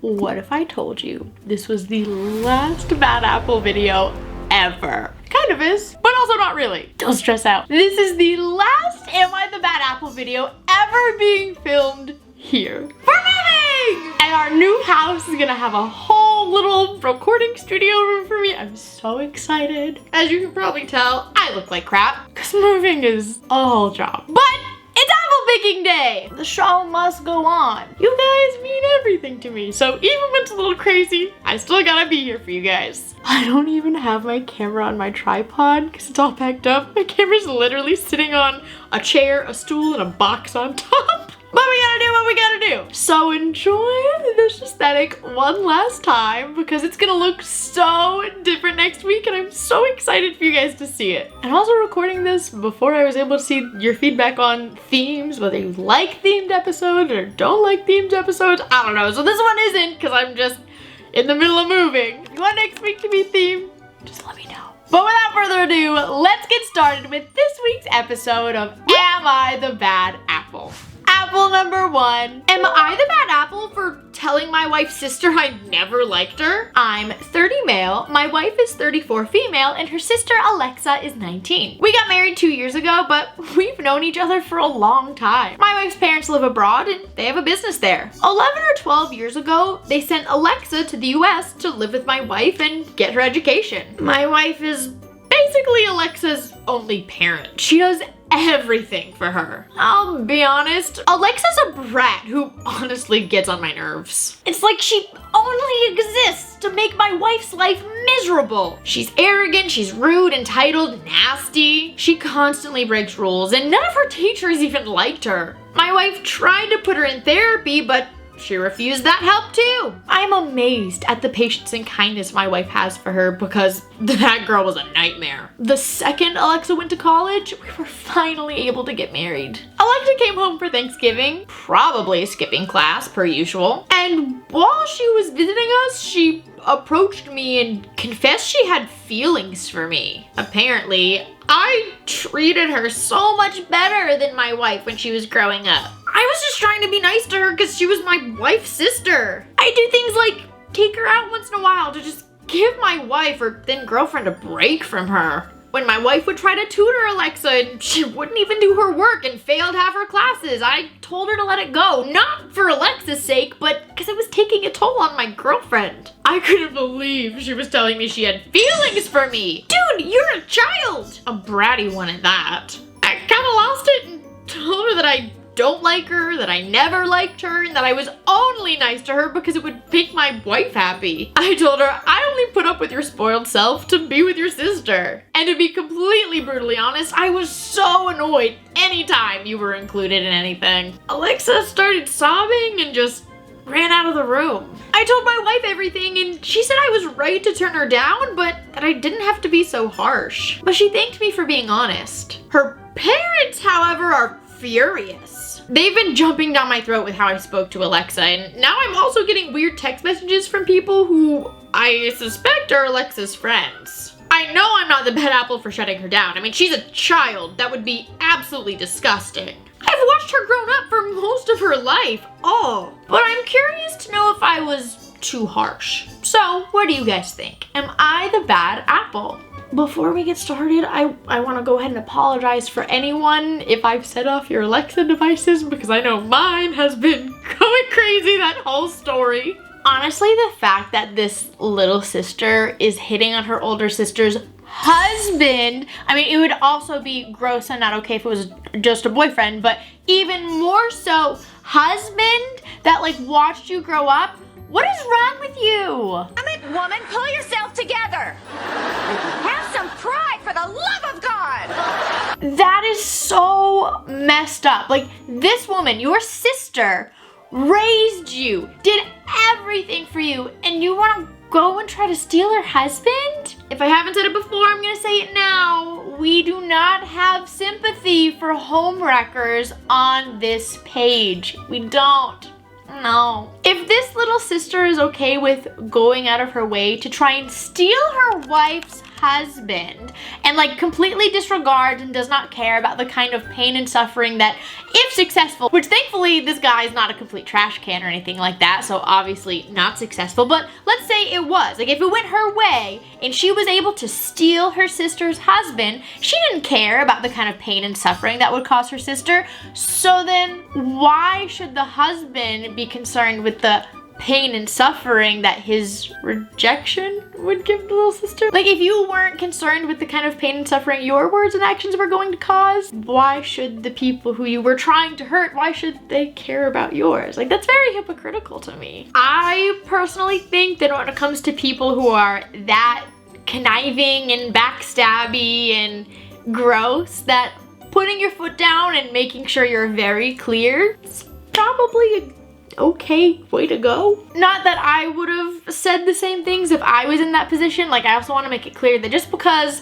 what if I told you this was the last bad apple video ever? Kind of is, but also not really. Don't stress out. This is the last Am I the Bad Apple video ever being filmed here. We're moving! And our new house is gonna have a whole little recording studio room for me. I'm so excited. As you can probably tell, I look like crap because moving is a whole job. But it's apple picking day! The show must go on. You guys mean everything to me, so even when it's a little crazy, I still gotta be here for you guys. I don't even have my camera on my tripod because it's all packed up. My camera's literally sitting on a chair, a stool, and a box on top. But we gotta do what we gotta do. So enjoy this aesthetic one last time because it's gonna look so different next week and I'm so excited for you guys to see it. I'm also recording this before I was able to see your feedback on themes, whether you like themed episodes or don't like themed episodes. I don't know. So this one isn't because I'm just in the middle of moving. If you want next week to be themed, just let me know. But without further ado, let's get started with this week's episode of Am I the Bad Apple? Apple number 1. Am I the bad apple for telling my wife's sister I never liked her? I'm 30 male, my wife is 34 female, and her sister Alexa is 19. We got married 2 years ago, but we've known each other for a long time. My wife's parents live abroad and they have a business there. 11 or 12 years ago, they sent Alexa to the US to live with my wife and get her education. My wife is basically Alexa's only parent. She does everything for her. I'll be honest, Alexa's a brat who honestly gets on my nerves. It's like she only exists to make my wife's life miserable. She's arrogant, she's rude, entitled, nasty. She constantly breaks rules and none of her teachers even liked her. My wife tried to put her in therapy, but she refused that help too. I'm amazed at the patience and kindness my wife has for her because that girl was a nightmare. The second Alexa went to college, we were finally able to get married. Alexa came home for Thanksgiving, probably skipping class per usual. And while she was visiting us, she approached me and confessed she had feelings for me. Apparently, I treated her so much better than my wife when she was growing up. I was just trying to be nice to her because she was my wife's sister. I do things like take her out once in a while to just give my wife or then girlfriend a break from her. When my wife would try to tutor Alexa and she wouldn't even do her work and failed half her classes, I told her to let it go. Not for Alexa's sake, but because it was taking a toll on my girlfriend. I couldn't believe she was telling me she had feelings for me. Dude, you're a child. A bratty one at that. I kind of lost it and told her that I don't like her, that I never liked her, and that I was only nice to her because it would make my wife happy. I told her I only put up with your spoiled self to be with your sister. And to be completely brutally honest, I was so annoyed anytime you were included in anything. Alexa started sobbing and just ran out of the room. I told my wife everything and she said I was right to turn her down, but that I didn't have to be so harsh. But she thanked me for being honest. Her parents, however, are furious. They've been jumping down my throat with how I spoke to Alexa, and now I'm also getting weird text messages from people who I suspect are Alexa's friends. I know I'm not the bad apple for shutting her down. I mean, she's a child. That would be absolutely disgusting. I've watched her grown up for most of her life. Oh, but I'm curious to know if I was too harsh. So, what do you guys think? Am I the bad apple? Before we get started, I want to go ahead and apologize for anyone if I've set off your Alexa devices because I know mine has been going crazy that whole story. Honestly, the fact that this little sister is hitting on her older sister's husband, I mean, it would also be gross and not okay if it was just a boyfriend, but even more so, husband that like watched you grow up. What is wrong with you? Damn it, woman, pull yourself together. Have some pride for the love of God. That is so messed up. Like, this woman, your sister, raised you, did everything for you, and you want to go and try to steal her husband? If I haven't said it before, I'm gonna say it now. We do not have sympathy for homewreckers on this page. We don't. No. If this little sister is okay with going out of her way to try and steal her wife's husband and like completely disregards and does not care about the kind of pain and suffering that, if successful, which thankfully this guy is not a complete trash can or anything like that, so obviously not successful, but let's say it was, like if it went her way and she was able to steal her sister's husband, she didn't care about the kind of pain and suffering that would cause her sister. So then why should the husband be concerned with the pain and suffering that his rejection would give the little sister? Like, if you weren't concerned with the kind of pain and suffering your words and actions were going to cause, why should the people who you were trying to hurt, why should they care about yours? Like, that's very hypocritical to me. I personally think that when it comes to people who are that conniving and backstabby and gross, that putting your foot down and making sure you're very clear is probably a okay way to go. Not that I would have said the same things if I was in that position. Like, I also want to make it clear that just because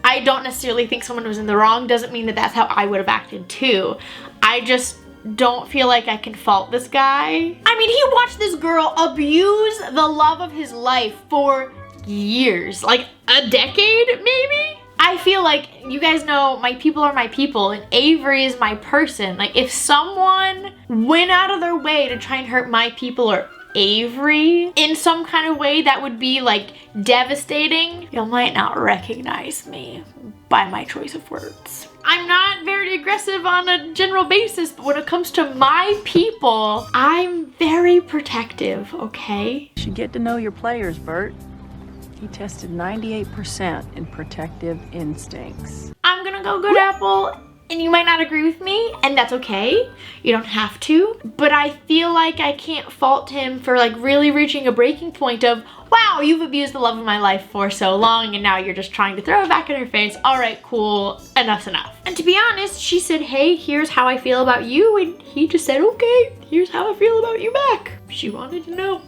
I don't necessarily think someone was in the wrong doesn't mean that that's how I would have acted too. I just don't feel like I can fault this guy. I mean, he watched this girl abuse the love of his life for years, like a decade maybe? I feel like, you guys know, my people are my people and Avery is my person. Like, if someone went out of their way to try and hurt my people or Avery in some kind of way that would be like devastating, you might not recognize me by my choice of words. I'm not very aggressive on a general basis, but when it comes to my people, I'm very protective, okay? You should get to know your players, Bert. He tested 98% in protective instincts. I'm gonna go good apple, and you might not agree with me, and that's okay. You don't have to, but I feel like I can't fault him for like really reaching a breaking point of, wow, you've abused the love of my life for so long, and now you're just trying to throw it back in her face. All right, cool, enough's enough. And to be honest, she said, hey, here's how I feel about you, and he just said, okay, here's how I feel about you back. She wanted to know.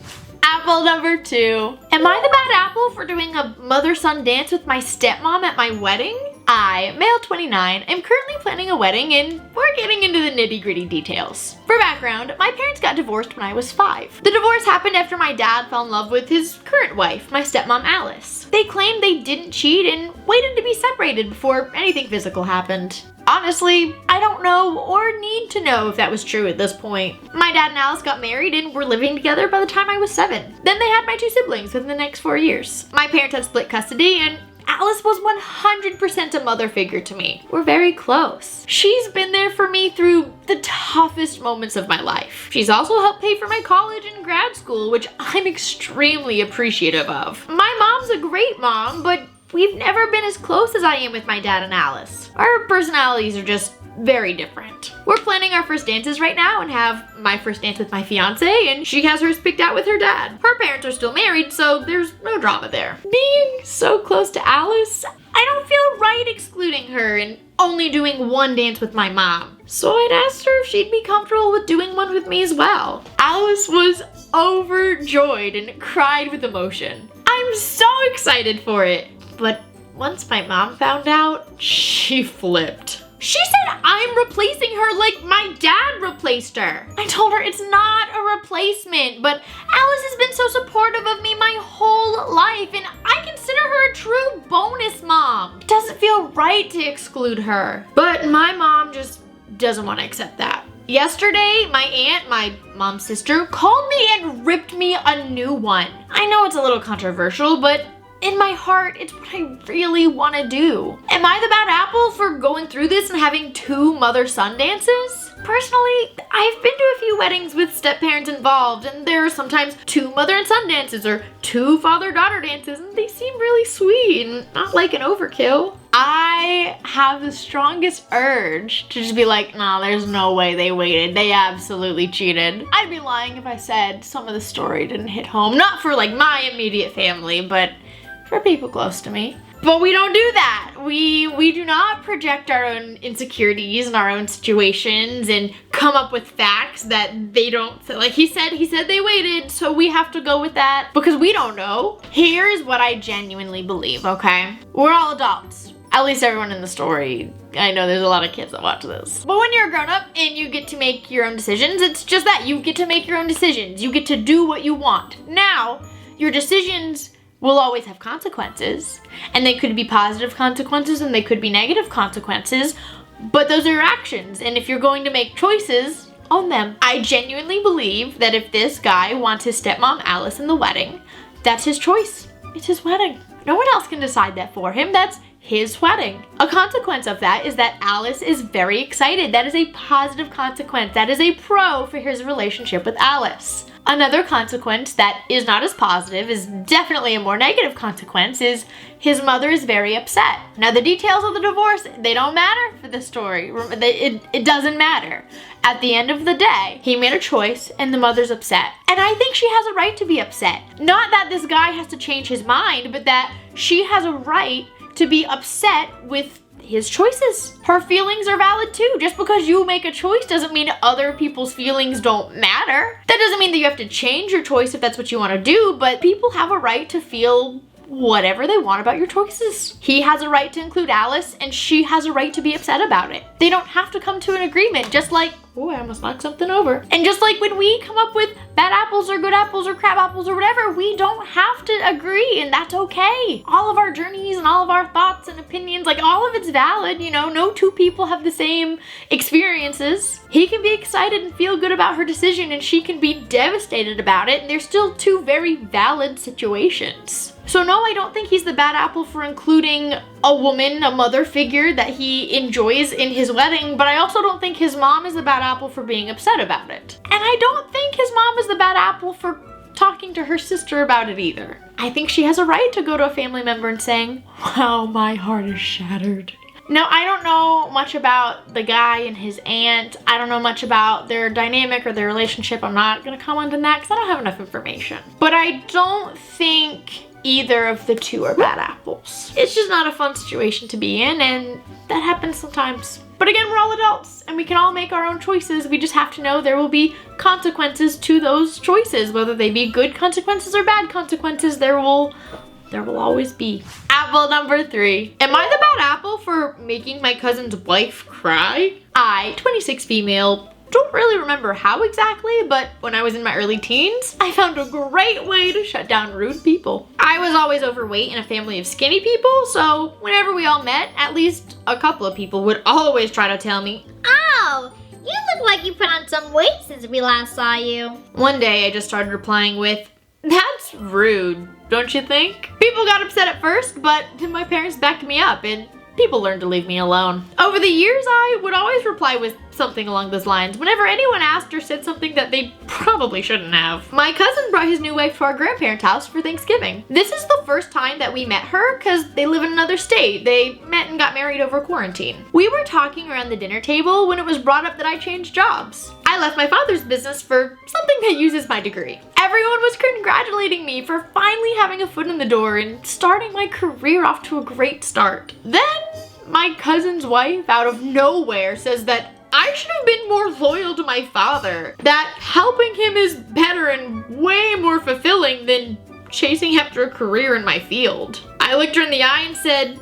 Apple number 2. Am I the bad apple for doing a mother-son dance with my stepmom at my wedding? I, male 29, am currently planning a wedding and we're getting into the nitty-gritty details. For background, my parents got divorced when I was 5. The divorce happened after my dad fell in love with his current wife, my stepmom Alice. They claimed they didn't cheat and waited to be separated before anything physical happened. Honestly, I don't know or need to know if that was true at this point. My dad and Alice got married and were living together by the time I was 7. Then they had my 2 siblings within the next 4 years. My parents had split custody and Alice was 100% a mother figure to me. We're very close. She's been there for me through the toughest moments of my life. She's also helped pay for my college and grad school, which I'm extremely appreciative of. My mom's a great mom, but we've never been as close as I am with my dad and Alice. Our personalities are just very different. We're planning our first dances right now and have my first dance with my fiance, and she has hers picked out with her dad. Her parents are still married, so there's no drama there. Being so close to Alice, I don't feel right excluding her and only doing one dance with my mom. So I'd asked her if she'd be comfortable with doing one with me as well. Alice was overjoyed and cried with emotion. I'm so excited for it. But once my mom found out, she flipped. She said I'm replacing her like my dad replaced her. I told her it's not a replacement, but Alice has been so supportive of me my whole life, and I consider her a true bonus mom. It doesn't feel right to exclude her. But my mom just doesn't want to accept that. Yesterday, my aunt, my mom's sister, called me and ripped me a new one. I know it's a little controversial, but in my heart, it's what I really want to do. Am I the bad apple for going through this and having 2 mother-son dances? Personally, I've been to a few weddings with step-parents involved, and there are sometimes 2 mother and son dances or 2 father-daughter dances, and they seem really sweet and not like an overkill. I have the strongest urge to just be like, nah, there's no way they waited. They absolutely cheated. I'd be lying if I said some of the story didn't hit home. Not for like my immediate family, but for people close to me. But we don't do that. We do not project our own insecurities and our own situations and come up with facts that they don't. Like he said they waited, so we have to go with that because we don't know. Here's what I genuinely believe, okay? We're all adults. At least everyone in the story. I know there's a lot of kids that watch this. But when you're a grown-up and you get to make your own decisions, it's just that. You get to make your own decisions. You get to do what you want. Now, your decisions will always have consequences. And they could be positive consequences and they could be negative consequences, but those are your actions. And if you're going to make choices, own them. I genuinely believe that if this guy wants his stepmom Alice in the wedding, that's his choice. It's his wedding. No one else can decide that for him. That's his wedding. A consequence of that is that Alice is very excited. That is a positive consequence. That is a pro for his relationship with Alice. Another consequence that is not as positive, is definitely a more negative consequence, is his mother is very upset. Now the details of the divorce, they don't matter for this story. It doesn't matter. At the end of the day, he made a choice and the mother's upset. And I think she has a right to be upset. Not that this guy has to change his mind, but that she has a right to be upset with his choices. Her feelings are valid too. Just because you make a choice doesn't mean other people's feelings don't matter. That doesn't mean that you have to change your choice if that's what you want to do, but people have a right to feel whatever they want about your choices. He has a right to include Alice and she has a right to be upset about it. They don't have to come to an agreement, just like, oh, I almost knocked something over. And just like when we come up with bad apples or good apples or crab apples or whatever, we don't have to agree, and that's okay. All of our journeys and all of our thoughts and opinions, like all of it's valid, you know, no two people have the same experiences. He can be excited and feel good about her decision and she can be devastated about it, and they're still two very valid situations. So no, I don't think he's the bad apple for including a woman, a mother figure that he enjoys in his wedding, but I also don't think his mom is the bad apple for being upset about it. And I don't think his mom is the bad apple for talking to her sister about it either. I think she has a right to go to a family member and saying, wow, my heart is shattered. Now, I don't know much about the guy and his aunt. I don't know much about their dynamic or their relationship. I'm not gonna comment on that because I don't have enough information. But I don't think either of the two are bad apples. It's just not a fun situation to be in, and that happens sometimes. But again, we're all adults and we can all make our own choices. We just have to know there will be consequences to those choices, whether they be good consequences or bad consequences. There will always be. Apple number 3. Am I the bad apple for making my cousin's wife cry? I, 26 female, don't really remember how exactly, but when I was in my early teens, I found a great way to shut down rude people. I was always overweight in a family of skinny people, so whenever we all met, at least a couple of people would always try to tell me, "Oh, you look like you put on some weight since we last saw you." One day I just started replying with, "That's rude, don't you think?" People got upset at first, but my parents backed me up and people learned to leave me alone. Over the years, I would always reply with something along those lines whenever anyone asked or said something that they probably shouldn't have. My cousin brought his new wife to our grandparents' house for Thanksgiving. This is the first time that we met her because they live in another state. They met and got married over quarantine. We were talking around the dinner table when it was brought up that I changed jobs. I left my father's business for something that uses my degree. Everyone was congratulating me for finally having a foot in the door and starting my career off to a great start. Then my cousin's wife out of nowhere says that I should have been more loyal to my father, that helping him is better and way more fulfilling than chasing after a career in my field. I looked her in the eye and said,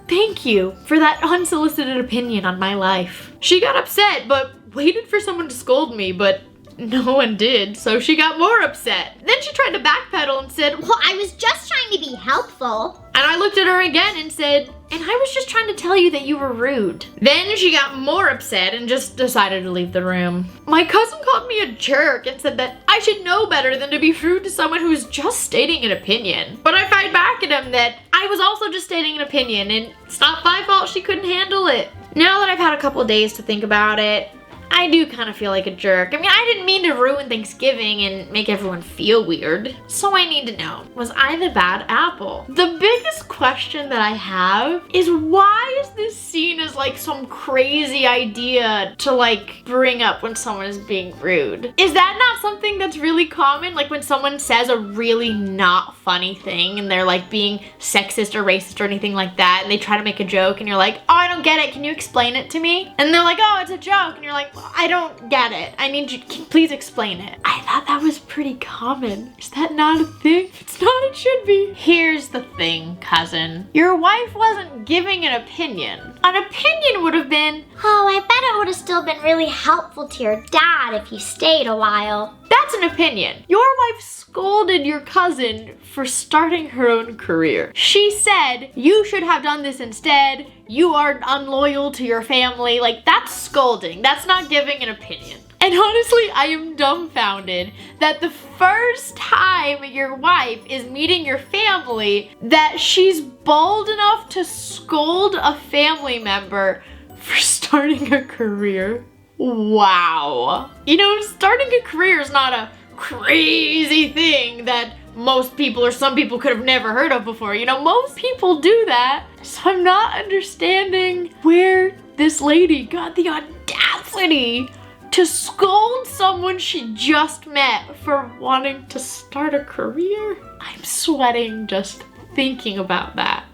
"Thank you for that unsolicited opinion on my life." She got upset, but waited for someone to scold me, but no one did, so she got more upset. Then she tried to backpedal and said, "Well, I was just trying to be helpful." And I looked at her again and said, "And I was just trying to tell you that you were rude." Then she got more upset and just decided to leave the room. My cousin called me a jerk and said that I should know better than to be rude to someone who's just stating an opinion. But I fired back at him that I was also just stating an opinion and it's not my fault she couldn't handle it. Now that I've had a couple days to think about it, I do kind of feel like a jerk. I mean, I didn't mean to ruin Thanksgiving and make everyone feel weird. So I need to know, was I the bad apple? The biggest question that I have is, why is this seen as like some crazy idea to like bring up when someone is being rude? Is that not something that's really common? Like when someone says a really not funny thing and they're like being sexist or racist or anything like that, and they try to make a joke and you're like, "Oh, I don't get it, can you explain it to me?" And they're like, "Oh, it's a joke," and you're like, I don't get it. I need you, please explain it. I thought that was pretty common. Is that not a thing? If it's not, it should be. Here's the thing, cousin. Your wife wasn't giving an opinion. An opinion would have been, Oh, I bet it would have still been really helpful to your dad if you stayed a while. that's an opinion. Your wife scolded your cousin for starting her own career. She said, you should have done this instead. You are unloyal to your family. Like, that's scolding. That's not giving an opinion. And honestly, I am dumbfounded that the first time your wife is meeting your family, that she's bold enough to scold a family member for starting a career. Wow. You know, starting a career is not a crazy thing that most people or some people could have never heard of before. You know, most people do that. So I'm not understanding where this lady got the audacity to scold someone she just met for wanting to start a career. I'm sweating just thinking about that.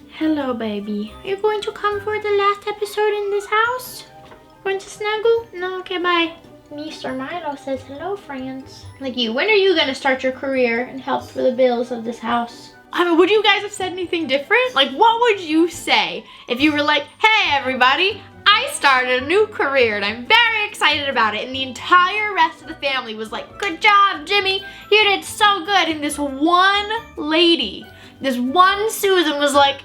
Hello, baby. Are you going to come for the last episode in this house? Going to snuggle? No, okay, bye. Mr. Milo says hello, friends. Like you, when are you gonna start your career and help for the bills of this house? I mean, would you guys have said anything different? Like, what would you say if you were like, hey, everybody, I started a new career and I'm very excited about it. And the entire rest of the family was like, good job, Jimmy. You did so good. And this one lady, this one Susan was like,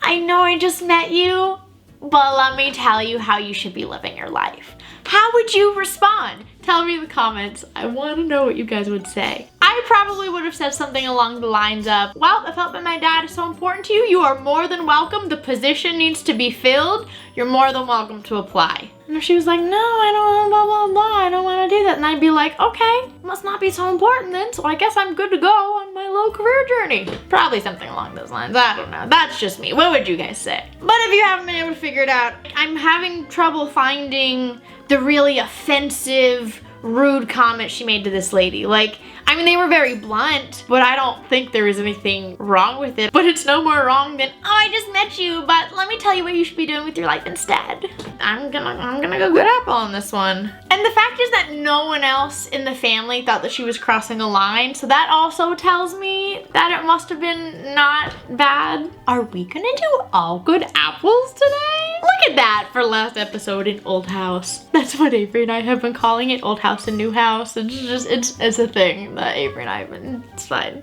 I know I just met you, but let me tell you how you should be living your life. How would you respond? Tell me in the comments. I want to know what you guys would say. I probably would have said something along the lines of, well, if helping my dad is so important to you, you are more than welcome. The position needs to be filled. You're more than welcome to apply. And if she was like, no, I don't want blah, blah, blah, I don't want to do that. And I'd be like, okay, must not be so important then. So I guess I'm good to go on my little career journey. Probably something along those lines. I don't know. That's just me. What would you guys say? But if you haven't been able to figure it out, I'm having trouble finding the really offensive, rude comment she made to this lady. Like, I mean, they were very blunt, but I don't think there was anything wrong with it. But it's no more wrong than, oh, I just met you, but let me tell you what you should be doing with your life instead. I'm gonna go good apple on this one. And the fact is that no one else in the family thought that she was crossing a line, so that also tells me that it must have been not bad. Are we gonna do all good apples today? Look at that for last episode in Old House. That's what Avery and I have been calling it, Old House and New House. It's just, it's a thing that Avery and I have been, it's fine.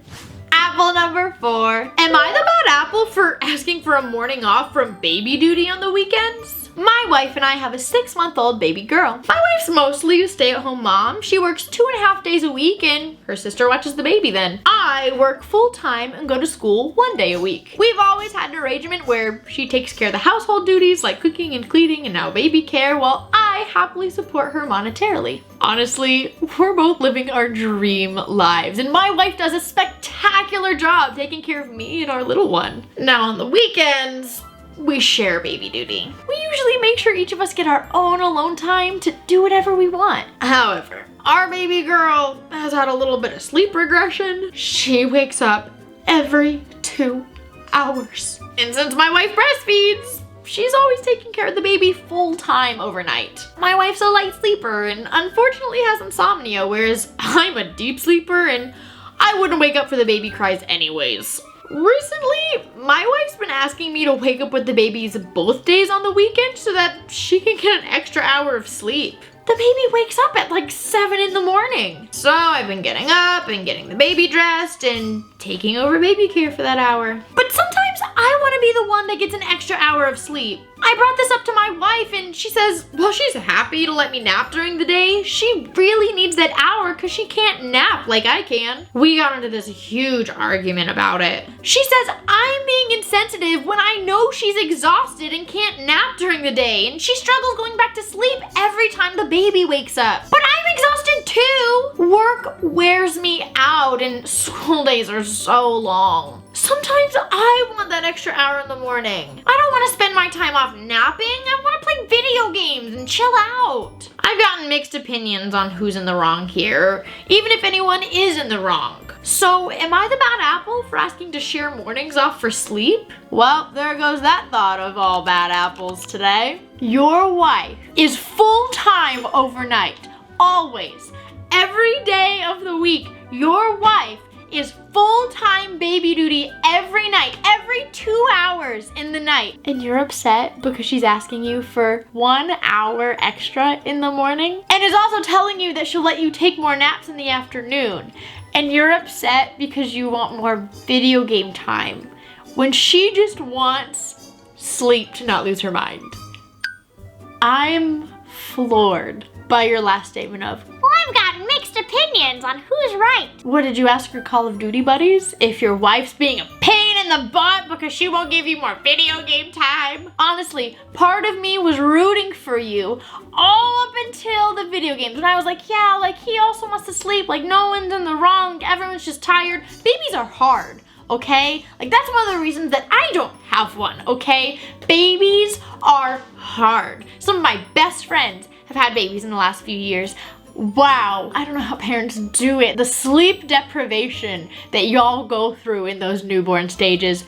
Apple number 4. Am I the bad apple for asking for a morning off from baby duty on the weekends? My wife and I have a 6-month-old baby girl. My wife's mostly a stay-at-home mom. She works 2.5 days a week and her sister watches the baby then. I work full-time and go to school 1 day a week. We've always had an arrangement where she takes care of the household duties like cooking and cleaning and now baby care while I happily support her monetarily. Honestly, we're both living our dream lives and my wife does a spectacular job taking care of me and our little one. Now on the weekends, we share baby duty. We usually make sure each of us get our own alone time to do whatever we want. However, our baby girl has had a little bit of sleep regression. She wakes up every 2 hours. And since my wife breastfeeds, she's always taking care of the baby full time overnight. My wife's a light sleeper and unfortunately has insomnia, whereas I'm a deep sleeper and I wouldn't wake up for the baby cries anyways. Recently, my wife's been asking me to wake up with the babies both days on the weekend so that she can get an extra hour of sleep. The baby wakes up at like 7 in the morning. So I've been getting up and getting the baby dressed and taking over baby care for that hour. But sometimes I want to be the one that gets an extra hour of sleep. I brought this up to my wife and she says, well, she's happy to let me nap during the day. She really needs that hour because she can't nap like I can. We got into this huge argument about it. She says I'm being insensitive when I know she's exhausted and can't nap during the day and she struggles going back to sleep every time the baby wakes up. But I'm exhausted too. Work wears me out and school days are so long. Sometimes I want that extra hour in the morning. I don't want to spend my time off napping. I want to play video games and chill out. I've gotten mixed opinions on who's in the wrong here, even if anyone is in the wrong. So, am I the bad apple for asking to share mornings off for sleep? Well, there goes that thought of all bad apples today. Your wife is full-time overnight, always. Every day of the week, your wife is full-time baby duty every night, every 2 hours in the night. And you're upset because she's asking you for 1 hour extra in the morning? And is also telling you that she'll let you take more naps in the afternoon. And you're upset because you want more video game time when she just wants sleep to not lose her mind. I'm floored by your last statement of, Well, I've got mixed opinions on who's right. what did you ask your Call of Duty buddies? If your wife's being a pain in the butt because she won't give you more video game time? Honestly, part of me was rooting for you all up until the video games. And I was like, yeah, like he also wants to sleep. Like no one's in the wrong. Everyone's just tired. Babies are hard, okay? Like that's one of the reasons that I don't have one, okay? Babies are hard. Some of my best friends have had babies in the last few years. Wow, I don't know how parents do it. The sleep deprivation that y'all go through in those newborn stages.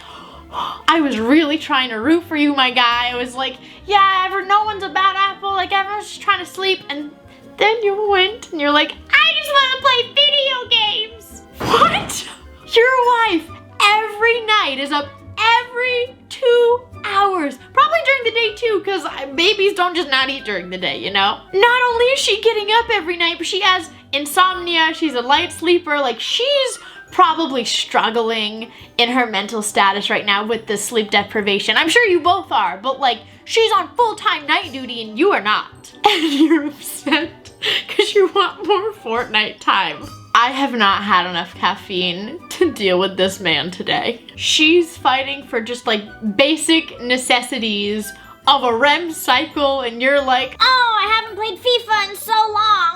I was really trying to root for you, my guy. I was like, yeah, no one's a bad apple. Like everyone's just trying to sleep. And then you went and you're like, I just want to play video games. What? Your wife every night is up every 2 hours. Probably during the day too, because babies don't just not eat during the day, you know? Not only is she getting up every night, but she has insomnia, she's a light sleeper, like she's probably struggling in her mental status right now with the sleep deprivation. I'm sure you both are, but like she's on full-time night duty and you are not. And you're upset because you want more Fortnite time. I have not had enough caffeine to deal with this man today. She's fighting for just like basic necessities of a REM cycle and you're like, Oh, I haven't played FIFA in so long.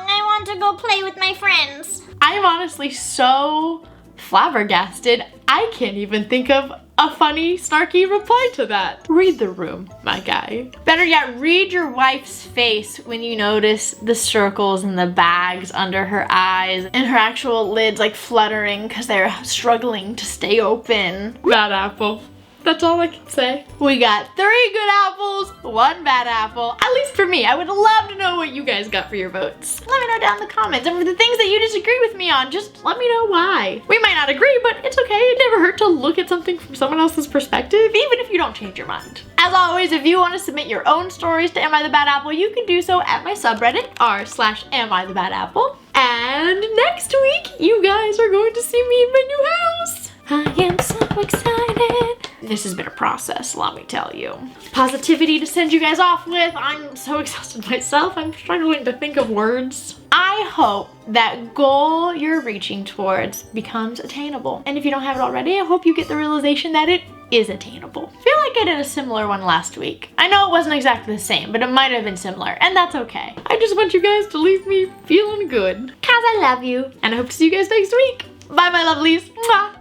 I want to go play with my friends. I'm honestly so flabbergasted. I can't even think of a funny, snarky reply to that. Read the room, my guy. Better yet, read your wife's face when you notice the circles and the bags under her eyes and her actual lids like fluttering because they're struggling to stay open. Bad apple. That's all I can say. We got 3 good apples, 1 bad apple. At least for me. I would love to know what you guys got for your votes. Let me know down in the comments. And for the things that you disagree with me on, just let me know why. We might not agree, but it's okay. It never hurt to look at something from someone else's perspective, even if you don't change your mind. As always, if you want to submit your own stories to Am I the Bad Apple, you can do so at my subreddit, r/AmITheBadApple. And next week, you guys are going to see me in my new house. I am so excited. This has been a process, let me tell you. Positivity to send you guys off with. I'm so exhausted myself. I'm struggling to think of words. I hope that goal you're reaching towards becomes attainable. And if you don't have it already, I hope you get the realization that it is attainable. I feel like I did a similar one last week. I know it wasn't exactly the same, but it might have been similar, and that's okay. I just want you guys to leave me feeling good. 'Cause I love you. And I hope to see you guys next week. Bye, my lovelies. Mwah.